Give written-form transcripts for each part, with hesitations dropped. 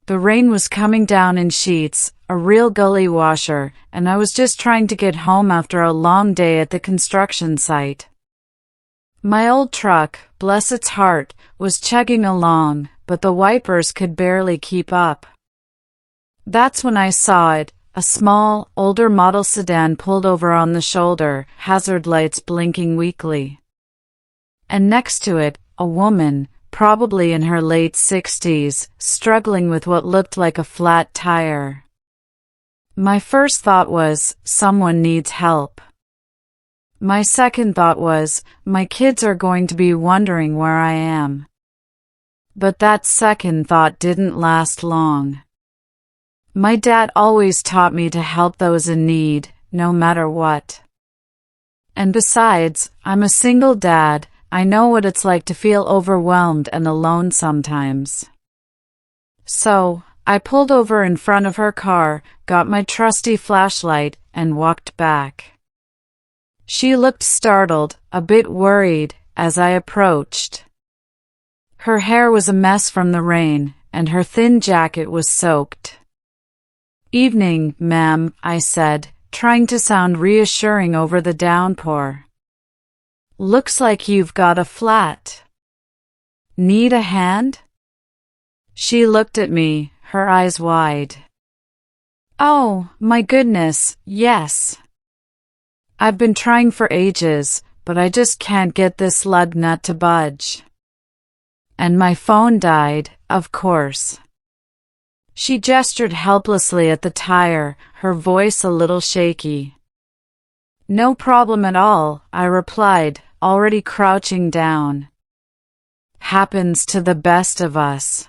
The rain was coming down in sheets, a real gully washer, and I was just trying to get home after a long day at the construction site. My old truck, bless its heart, was chugging along, but the wipers could barely keep up. That's when I saw it. A small, older model sedan pulled over on the shoulder, hazard lights blinking weakly. And next to it, a woman, probably in her late 60s, struggling with what looked like a flat tire. My first thought was, someone needs help. My second thought was, my kids are going to be wondering where I am. But that second thought didn't last long. My dad always taught me to help those in need, no matter what. And besides, I'm a single dad. I know what it's like to feel overwhelmed and alone sometimes. So, I pulled over in front of her car, got my trusty flashlight, and walked back. She looked startled, a bit worried, as I approached. Her hair was a mess from the rain, and her thin jacket was soaked. "Evening, ma'am," I said, trying to sound reassuring over the downpour. "Looks like you've got a flat. Need a hand?" She looked at me, her eyes wide. "Oh, my goodness, yes. I've been trying for ages, but I just can't get this lug nut to budge. And my phone died, of course." She gestured helplessly at the tire, her voice a little shaky. "No problem at all," I replied, already crouching down. "Happens to the best of us."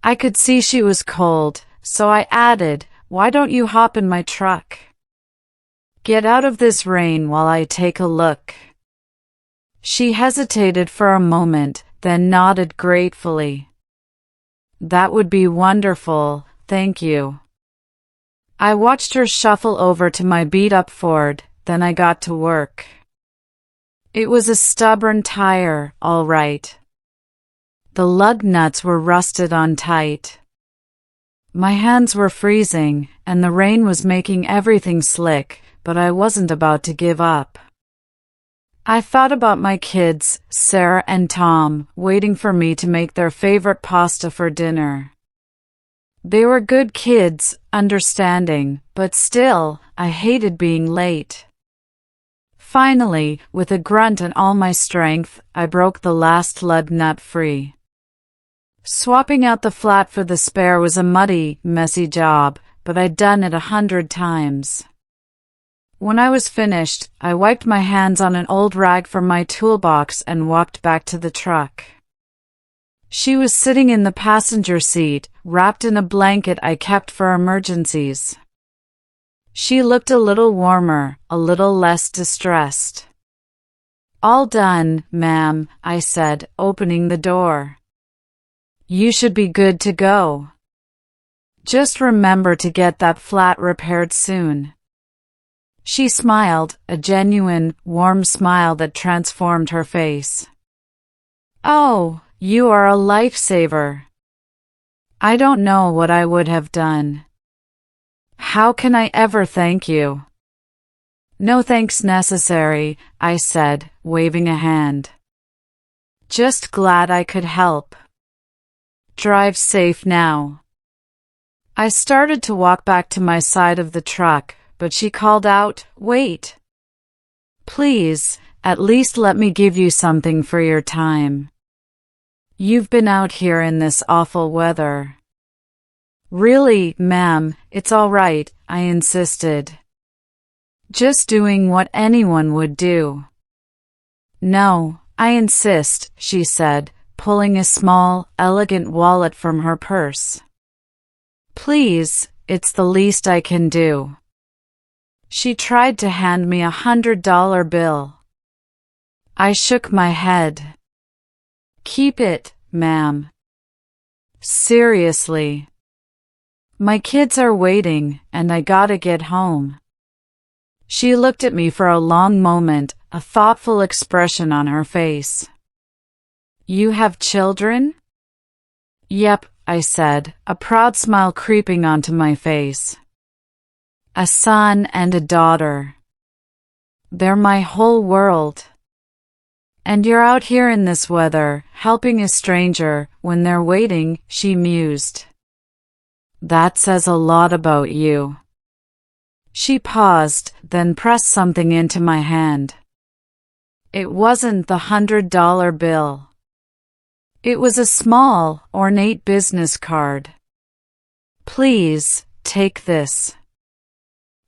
I could see she was cold, so I added, "Why don't you hop in my truck? Get out of this rain while I take a look." She hesitated for a moment, then nodded gratefully. "That would be wonderful, thank you." I watched her shuffle over to my beat-up Ford, then I got to work. It was a stubborn tire, all right. The lug nuts were rusted on tight. My hands were freezing, and the rain was making everything slick, but I wasn't about to give up. I thought about my kids, Sarah and Tom, waiting for me to make their favorite pasta for dinner. They were good kids, understanding, but still, I hated being late. Finally, with a grunt and all my strength, I broke the last lug nut free. Swapping out the flat for the spare was a muddy, messy job, but I'd done it 100 times. When I was finished, I wiped my hands on an old rag from my toolbox and walked back to the truck. She was sitting in the passenger seat, wrapped in a blanket I kept for emergencies. She looked a little warmer, a little less distressed. "All done, ma'am," I said, opening the door. "You should be good to go. Just remember to get that flat repaired soon." She smiled, a genuine, warm smile that transformed her face. "Oh, you are a lifesaver. I don't know what I would have done. How can I ever thank you?" "No thanks necessary," I said, waving a hand. "Just glad I could help. Drive safe now." I started to walk back to my side of the truck, but she called out, "Wait. Please, at least let me give you something for your time. You've been out here in this awful weather." "Really, ma'am, it's all right," I insisted. "Just doing what anyone would do." "No, I insist," she said, pulling a small, elegant wallet from her purse. "Please, it's the least I can do." She tried to hand me a $100 bill. I shook my head. "Keep it, ma'am. Seriously. My kids are waiting, and I gotta get home." She looked at me for a long moment, a thoughtful expression on her face. "You have children?" "Yep," I said, a proud smile creeping onto my face. A son and a daughter. They're my whole world. And you're out here in this weather, helping a stranger, when they're waiting, she mused. That says a lot about you. She paused, then pressed something into my hand. It wasn't the $100 bill. It was a small, ornate business card. Please, take this.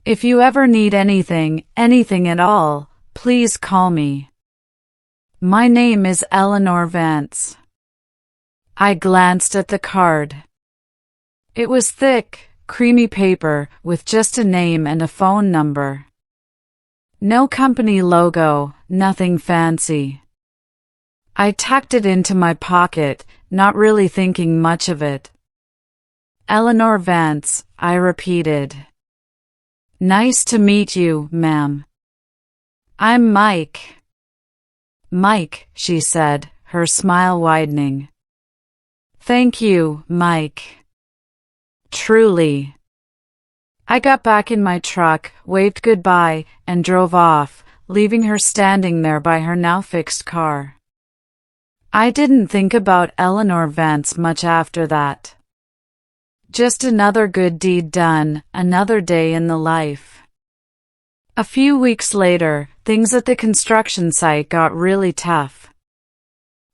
If you ever need anything at all, please call me. My name is Eleanor Vance. I glanced at the card. It was thick, creamy paper with just a name and a phone number. No company logo, nothing fancy. I tucked it into my pocket, not really thinking much of it. Eleanor Vance, I repeated. Nice to meet you, ma'am. I'm Mike. Mike, she said, her smile widening. Thank you, Mike. Truly. I got back in my truck, waved goodbye, and drove off, leaving her standing there by her now fixed car. I didn't think about Eleanor Vance much after that. Just another good deed done, another day in the life. A few weeks later, things at the construction site got really tough.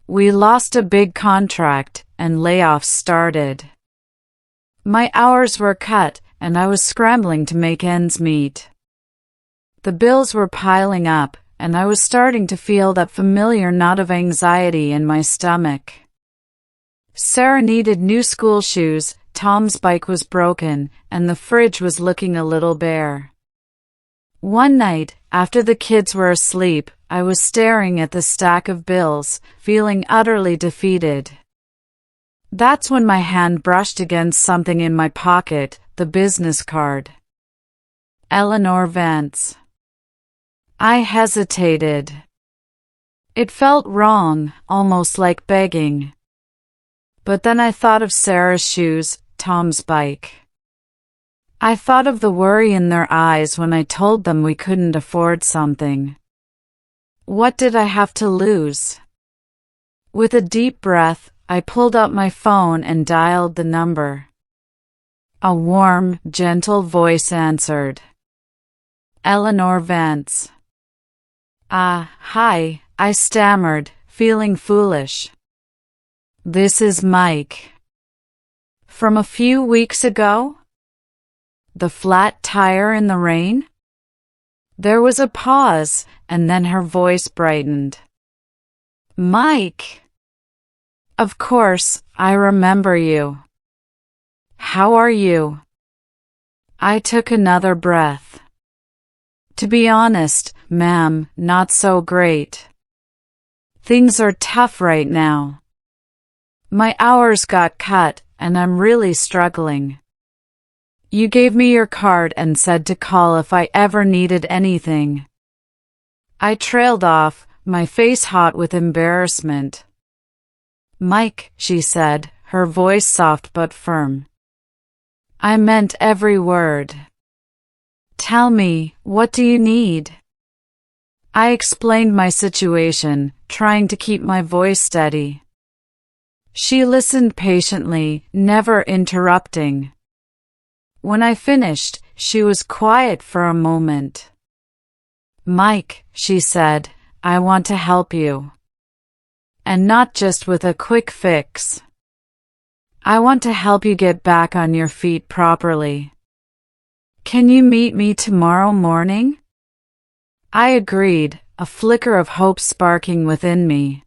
We lost a big contract, and layoffs started. My hours were cut, and I was scrambling to make ends meet. The bills were piling up, and I was starting to feel that familiar knot of anxiety in my stomach. Sarah needed new school shoes, Tom's bike was broken, and the fridge was looking a little bare. One night, after the kids were asleep, I was staring at the stack of bills, feeling utterly defeated. That's when my hand brushed against something in my pocket, the business card. Eleanor Vance. I hesitated. It felt wrong, almost like begging. But then I thought of Sarah's shoes, Tom's bike. I thought of the worry in their eyes when I told them we couldn't afford something. What did I have to lose? With a deep breath, I pulled out my phone and dialed the number. A warm, gentle voice answered. Eleanor Vance. Hi, I stammered, feeling foolish. This is Mike. From a few weeks ago? The flat tire in the rain? There was a pause, and then her voice brightened. Mike! Of course, I remember you. How are you? I took another breath. To be honest, ma'am, not so great. Things are tough right now. My hours got cut, and I'm really struggling. You gave me your card and said to call if I ever needed anything. I trailed off, my face hot with embarrassment. Mike, she said, her voice soft but firm. I meant every word. Tell me, what do you need? I explained my situation, trying to keep my voice steady. She listened patiently, never interrupting. When I finished, she was quiet for a moment. Mike, she said, I want to help you. And not just with a quick fix. I want to help you get back on your feet properly. Can you meet me tomorrow morning? I agreed, a flicker of hope sparking within me.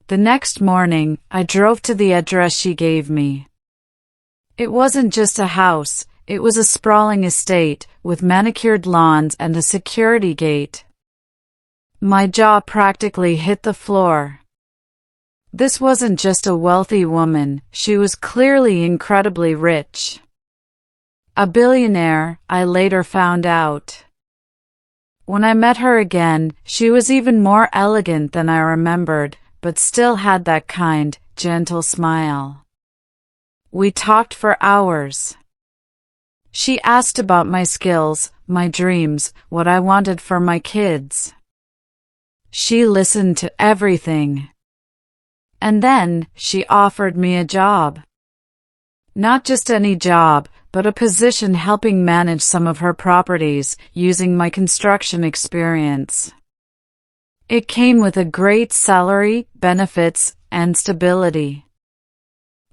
The next morning, I drove to the address she gave me. It wasn't just a house, it was a sprawling estate, with manicured lawns and a security gate. My jaw practically hit the floor. This wasn't just a wealthy woman, she was clearly incredibly rich. A billionaire, I later found out. When I met her again, she was even more elegant than I remembered, but still had that kind, gentle smile. We talked for hours. She asked about my skills, my dreams, what I wanted for my kids. She listened to everything. And then, she offered me a job. Not just any job, but a position helping manage some of her properties, using my construction experience. It came with a great salary, benefits, and stability.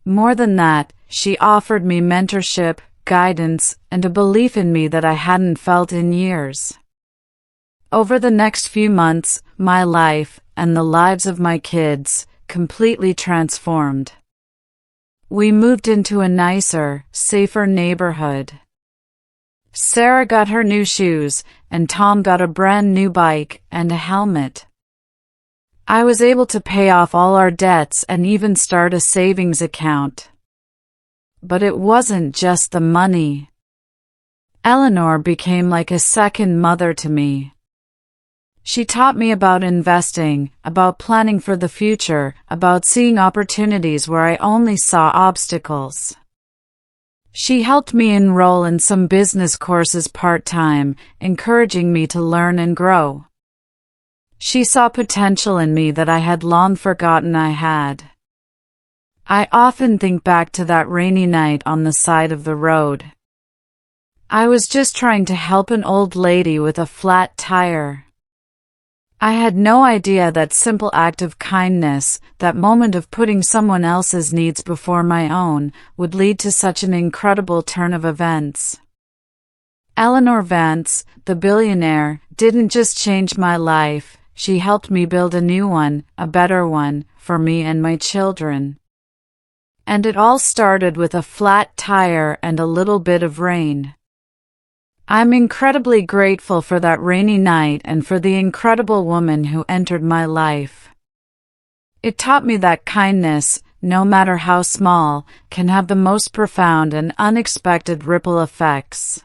More than that, she offered me mentorship, guidance, and a belief in me that I hadn't felt in years. Over the next few months, my life, and the lives of my kids, completely transformed. We moved into a nicer, safer neighborhood. Sarah got her new shoes, and Tom got a brand new bike and a helmet. I was able to pay off all our debts and even start a savings account. But it wasn't just the money. Eleanor became like a second mother to me. She taught me about investing, about planning for the future, about seeing opportunities where I only saw obstacles. She helped me enroll in some business courses part-time, encouraging me to learn and grow. She saw potential in me that I had long forgotten I had. I often think back to that rainy night on the side of the road. I was just trying to help an old lady with a flat tire. I had no idea that simple act of kindness, that moment of putting someone else's needs before my own, would lead to such an incredible turn of events. Eleanor Vance, the billionaire, didn't just change my life, she helped me build a new one, a better one, for me and my children. And it all started with a flat tire and a little bit of rain. I'm incredibly grateful for that rainy night and for the incredible woman who entered my life. It taught me that kindness, no matter how small, can have the most profound and unexpected ripple effects.